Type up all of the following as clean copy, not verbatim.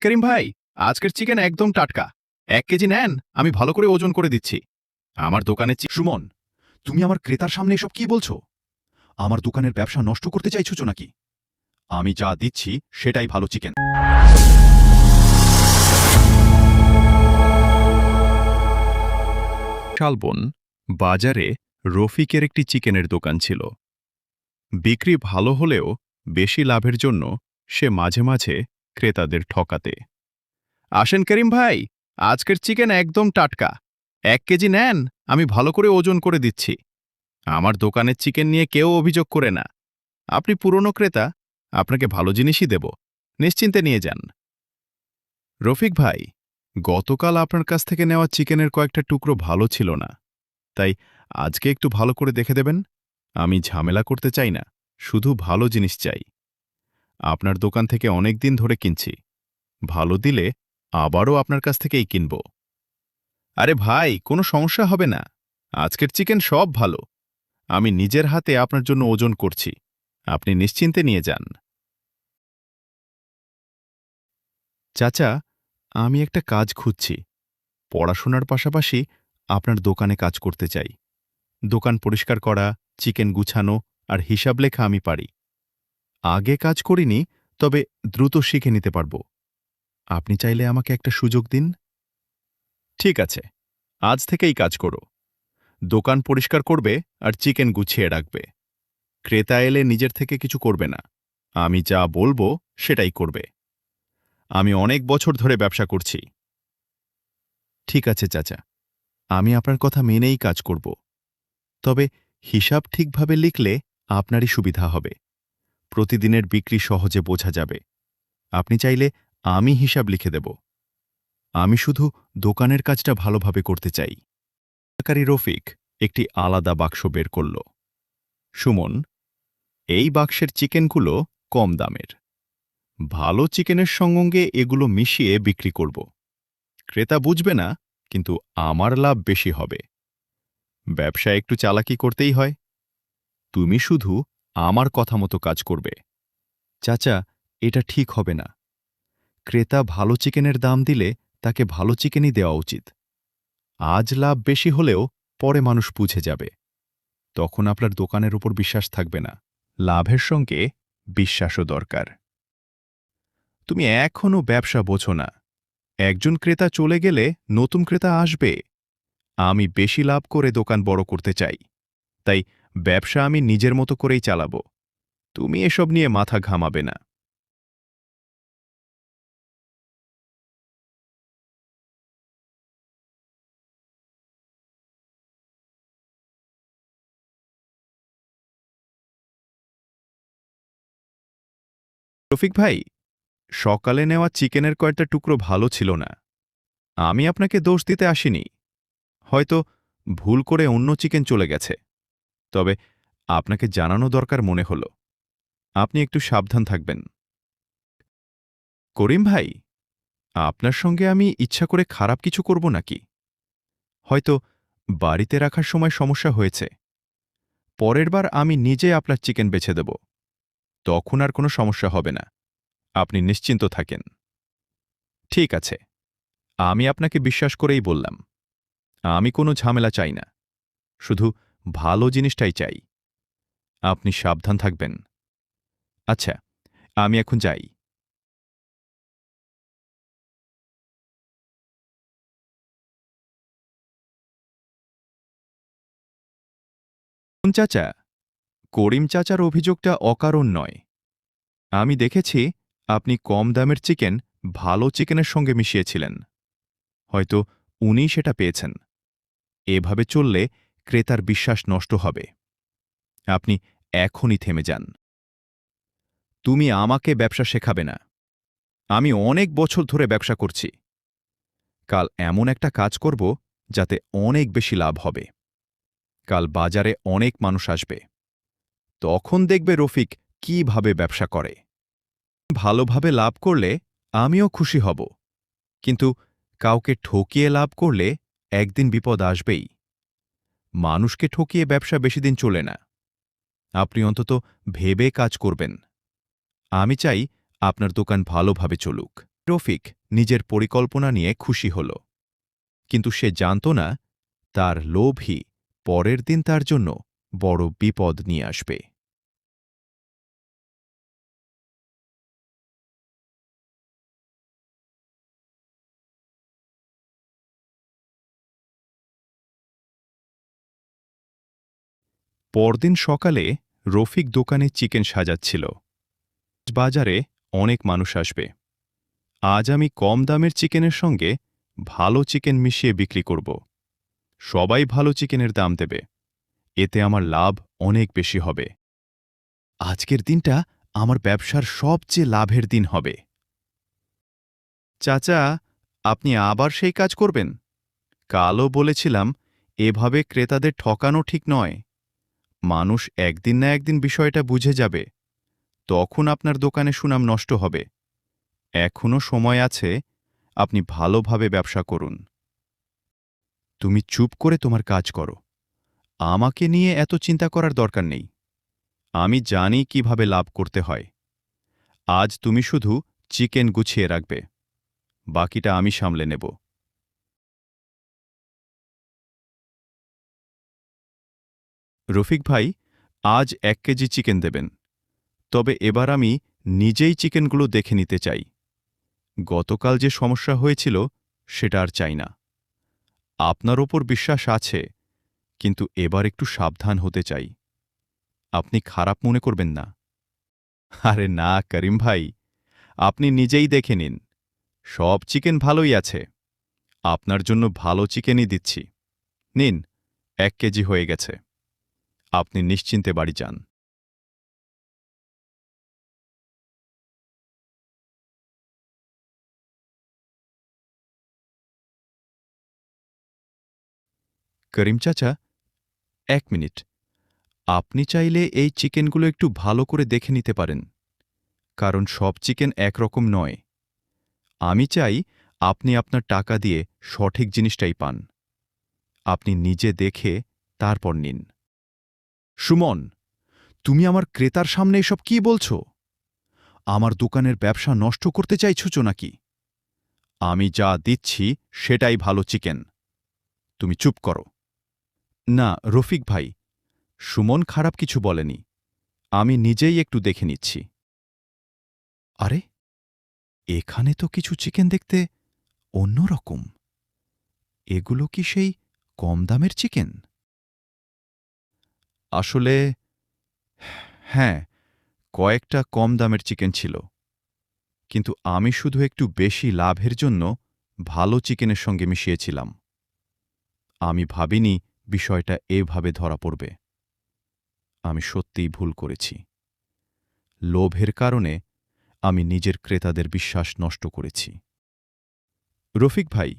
করিম ভাই, আজকের চিকেন একদম টাটকা। 1 কেজি নেন, আমি ভালো করে ওজন করে দিচ্ছি। আমার দোকানে সুমন, তুমি আমার ক্রেতার সামনে এসব কি বলছো? আমার দোকানের ব্যবসা নষ্ট করতে চাইছো নাকি? আমি যা দিচ্ছি সেটাই ভালো চিকেন। শালবন বাজারে রফিকের একটি চিকেনের দোকান ছিল। বিক্রি ভালো হলেও বেশি লাভের জন্য সে মাঝে মাঝে ক্রেতাদের ঠকাতে। আসেন করিম ভাই, আজকের চিকেন একদম টাটকা। 1 কেজি নেন, আমি ভালো করে ওজন করে দিচ্ছি। আমার দোকানের চিকেন নিয়ে কেউ অভিযোগ করে না। আপনি পুরনো ক্রেতা, আপনাকে ভালো জিনিসই দেব। নিশ্চিন্তে নিয়ে যান। রফিক ভাই, গতকাল আপনার কাছ থেকে নেওয়া চিকেনের কয়েকটা টুকরো ভালো ছিল না, তাই আজকে একটু ভালো করে দেখে দেবেন। আমি ঝামেলা করতে চাই না, শুধু ভালো জিনিস চাই। আপনার দোকান থেকে অনেক দিন ধরে কিনছি, ভালো দিলে আবারও আপনার কাছ থেকেই কিনব। আরে ভাই, কোনো সমস্যা হবে না। আজকের চিকেন সব ভালো। আমি নিজের হাতে আপনার জন্য ওজন করছি, আপনি নিশ্চিন্তে নিয়ে যান। চাচা, আমি একটা কাজ খুঁজছি। পড়াশোনার পাশাপাশি আপনার দোকানে কাজ করতে চাই। দোকান পরিষ্কার করা, চিকেন গুছানো আর হিসাব লেখা আমি পারি। আগে কাজ করিনি, তবে দ্রুত শিখে নিতে পারব। আপনি চাইলে আমাকে একটা সুযোগ দিন। ঠিক আছে, আজ থেকেই কাজ করো। দোকান পরিষ্কার করবে আর চিকেন গুছিয়ে রাখবে। ক্রেতা এলে নিজের থেকে কিছু করবে না, আমি যা বলবো সেটাই করবে। আমি অনেক বছর ধরে ব্যবসা করছি। ঠিক আছে চাচা, আমি আপনার কথা মেনেই কাজ করব। তবে হিসাব ঠিকভাবে লিখলে আপনারই সুবিধা হবে। প্রতিদিনের বিক্রি সহজে বোঝা যাবে। আপনি চাইলে আমি হিসাব লিখে দেব। আমি শুধু দোকানের কাজটা ভালোভাবে করতে চাই। সহকারী রফিক একটি আলাদা বাক্স বের করল। সুমন, এই বাক্সের চিকেনগুলো কম দামের। ভালো চিকেনের সঙ্গে এগুলো মিশিয়ে বিক্রি করব। ক্রেতা বুঝবে না, কিন্তু আমার লাভ বেশি হবে। ব্যবসায় একটু চালাকি করতেই হয়। তুমি শুধু আমার কথা মতো কাজ করবে। চাচা, এটা ঠিক হবে না। ক্রেতা ভালো চিকেনের দাম দিলে তাকে ভালো চিকেনই দেওয়া উচিত। আজ লাভ বেশি হলেও পরে মানুষ বুঝে যাবে। তখন আপনার দোকানের উপর বিশ্বাস থাকবে না। লাভের সঙ্গে বিশ্বাসও দরকার। তুমি এখনও ব্যবসা বোঝো না। একজন ক্রেতা চলে গেলে নতুন ক্রেতা আসবে। আমি বেশি লাভ করে দোকান বড় করতে চাই, তাই ব্যবসা আমি নিজের মতো করেই চালাব। তুমি এসব নিয়ে মাথা ঘামাবে না। রফিক ভাই, সকালে নেওয়া চিকেনের কয়েকটা টুকরো ভালো ছিল না। আমি আপনাকে দোষ দিতে আসিনি। হয়তো ভুল করে অন্য চিকেন চলে গেছে। তবে আপনাকে জানানো দরকার মনে হল। আপনি একটু সাবধান থাকবেন। করিম ভাই, আপনার সঙ্গে আমি ইচ্ছা করে খারাপ কিছু করব নাকি? হয়তো বাড়িতে রাখার সময় সমস্যা হয়েছে। পরের বার আমি নিজে আপনার চিকেন বেছে দেব। তখন আর কোনো সমস্যা হবে না। আপনি নিশ্চিন্ত থাকেন। ঠিক আছে, আমি আপনাকে বিশ্বাস করেই বললাম। আমি কোনো ঝামেলা চাই না, শুধু ভালো জিনিসটাই চাই। আপনি সাবধান থাকবেন। আচ্ছা, আমি এখন যাই। চাচা, করিম চাচার অভিযোগটা অকারণ নয়। আমি দেখেছি আপনি কম দামের চিকেন ভালো চিকেনের সঙ্গে মিশিয়েছিলেন। হয়তো উনিই সেটা পেয়েছেন। এভাবে চললে ক্রেতার বিশ্বাস নষ্ট হবে। আপনি এখনই থেমে যান। তুমি আমাকে ব্যবসা শেখাবে না। আমি অনেক বছর ধরে ব্যবসা করছি। কাল এমন একটা কাজ করব যাতে অনেক বেশি লাভ হবে। কাল বাজারে অনেক মানুষ আসবে। তখন দেখবে রফিক কিভাবে ব্যবসা করে। ভালোভাবে লাভ করলে আমিও খুশি হব, কিন্তু কাউকে ঠকিয়ে লাভ করলে একদিন বিপদ আসবেই। মানুষকে ঠকিয়ে ব্যবসা বেশিদিন চলে না। আপনি অন্তত ভেবে কাজ করবেন। আমি চাই আপনার দোকান ভালোভাবে চলুক। রফিক নিজের পরিকল্পনা নিয়ে খুশি হল, কিন্তু সে জানত না তার লোভই পরের দিন তার জন্য বড় বিপদ নিয়ে আসবে। পরদিন সকালে রফিক দোকানে চিকেন সাজাচ্ছিল। বাজারে অনেক মানুষ আসবে। আজ আমি কম দামের চিকেনের সঙ্গে ভালো চিকেন মিশিয়ে বিক্রি করব। সবাই ভালো চিকেনের দাম দেবে, এতে আমার লাভ অনেক বেশি হবে। আজকের দিনটা আমার ব্যবসার সবচেয়ে লাভের দিন হবে। চাচা, আপনি আবার সেই কাজ করবেন? কালও বলেছিলাম এভাবে ক্রেতাদের ঠকানো ঠিক নয়। মানুষ একদিন না একদিন বিষয়টা বুঝে যাবে, তখন আপনার দোকানে সুনাম নষ্ট হবে। এখনো সময় আছে, আপনি ভালোভাবে ব্যবসা করুন। তুমি চুপ করে তোমার কাজ করো, আমাকে নিয়ে এত চিন্তা করার দরকার নেই। আমি জানি কিভাবে লাভ করতে হয়। আজ তুমি শুধু চিকেন গুছিয়ে রাখবে, বাকিটা আমি সামলে নেব। রফিক ভাই, আজ 1 কেজি চিকেন দেবেন, তবে এবার আমি নিজেই চিকেনগুলো দেখে নিতে চাই। গতকাল যে সমস্যা হয়েছিল সেটা আর চাই না। আপনার ওপর বিশ্বাস আছে, কিন্তু এবার একটু সাবধান হতে চাই। আপনি খারাপ মনে করবেন না। আরে না করিম ভাই, আপনি নিজেই দেখে নিন, সব চিকেন ভালোই আছে। আপনার জন্য ভালো চিকেনই দিচ্ছি। নিন, 1 কেজি হয়ে গেছে। আপনি নিশ্চিন্তে বাড়ি যান। করিম চাচা, 1 মিনিট। আপনি চাইলে এই চিকেনগুলো একটু ভালো করে দেখে নিতে পারেন, কারণ সব চিকেন একরকম নয়। আমি চাই আপনি আপনার টাকা দিয়ে সঠিক জিনিসটাই পান। আপনি নিজে দেখে তারপর নিন। সুমন, তুমি আমার ক্রেতার সামনে এসব কি বলছো? আমার দোকানের ব্যবসা নষ্ট করতে চাইছো নাকি? আমি যা দিচ্ছি সেটাই ভালো চিকেন। তুমি চুপ করো। না রফিক ভাই, সুমন খারাপ কিছু বলেনি। আমি নিজেই একটু দেখে নিচ্ছি। আরে, এখানে তো কিছু চিকেন দেখতে অন্যরকম। এগুলো কি সেই কম দামের চিকেন? আসলে হ্যাঁ, কয়েকটা কম দামের চিকেন ছিল, কিন্তু আমি শুধু একটু বেশি লাভের জন্য ভালো চিকেনের সঙ্গে মিশিয়েছিলাম। আমি ভাবিনি বিষয়টা এভাবে ধরা পড়বে। আমি সত্যিই ভুল করেছি। লোভের কারণে আমি নিজের ক্রেতাদের বিশ্বাস নষ্ট করেছি। রফিক ভাই,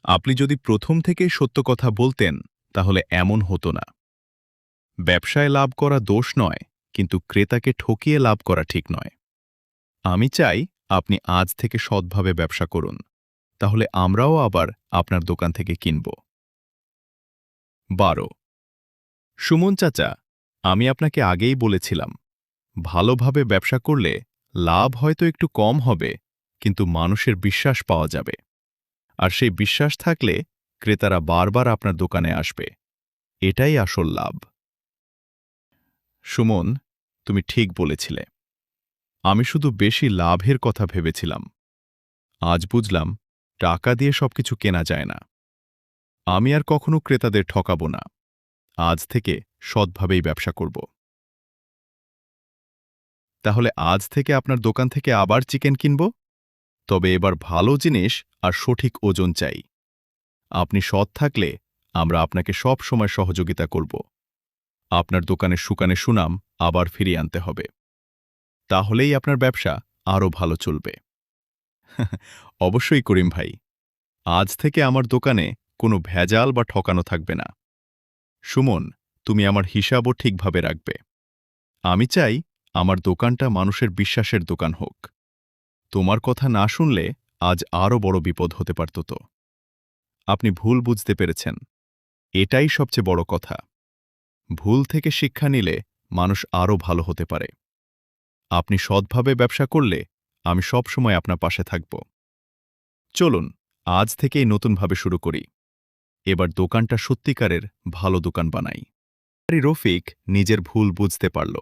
আপনি যদি প্রথম থেকে সত্য কথা বলতেন তাহলে এমন হতো না। ব্যবসায় লাভ করা দোষ নয়, কিন্তু ক্রেতাকে ঠকিয়ে লাভ করা ঠিক নয়। আমি চাই আপনি আজ থেকে সৎভাবে ব্যবসা করুন, তাহলে আমরাও আবার আপনার দোকান থেকে কিনব। 12 সুমন চাচা, আমি আপনাকে আগেই বলেছিলাম, ভালোভাবে ব্যবসা করলে লাভ হয়তো একটু কম হবে, কিন্তু মানুষের বিশ্বাস পাওয়া যাবে। আর সেই বিশ্বাস থাকলে ক্রেতারা বারবার আপনার দোকানে আসবে। এটাই আসল লাভ। সুমন, তুমি ঠিক বলেছিলে। আমি শুধু বেশি লাভের কথা ভেবেছিলাম। আজ বুঝলাম টাকা দিয়ে সবকিছু কেনা যায় না। আমি আর কখনো ক্রেতাদের ঠকাবো না। আজ থেকে সৎভাবেই ব্যবসা করব। তাহলে আজ থেকে আপনার দোকান থেকে আবার চিকেন কিনব, তবে এবার ভালো জিনিস আর সঠিক ওজন চাই। আপনি সৎ থাকলে আমরা আপনাকে সব সময় সহযোগিতা করব। আপনার দোকানের সুকানে সুনাম আবার ফিরিয়ে আনতে হবে। তাহলেই আপনার ব্যবসা আরও ভালো চলবে। অবশ্যই করিম ভাই, আজ থেকে আমার দোকানে কোনো ভেজাল বা ঠকানো থাকবে না। সুমন, তুমি আমার হিসাবও ঠিকভাবে রাখবে। আমি চাই আমার দোকানটা মানুষের বিশ্বাসের দোকান হোক। তোমার কথা না শুনলে আজ আরও বড় বিপদ হতে পারত। তো আপনি ভুল বুঝতে পেরেছেন, এটাই সবচেয়ে বড় কথা। ভুল থেকে শিক্ষা নিলে মানুষ আরও ভালো হতে পারে। আপনি সৎভাবে ব্যবসা করলে আমি সব সময় আপনার পাশে থাকব। চলুন আজ থেকেই নতুনভাবে শুরু করি। এবার দোকানটা সত্যিকারের ভালো দোকান বানাই। রফিক নিজের ভুল বুঝতে পারল।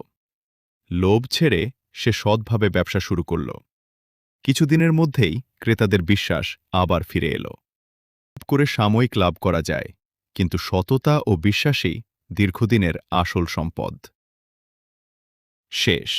লোভ ছেড়ে সে সৎভাবে ব্যবসা শুরু করল। কিছুদিনের মধ্যেই ক্রেতাদের বিশ্বাস আবার ফিরে এলো। করে সাময়িক লাভ করা যায়, কিন্তু সততা ও বিশ্বাসই দীর্ঘদিনের আসল সম্পদ। শেষ।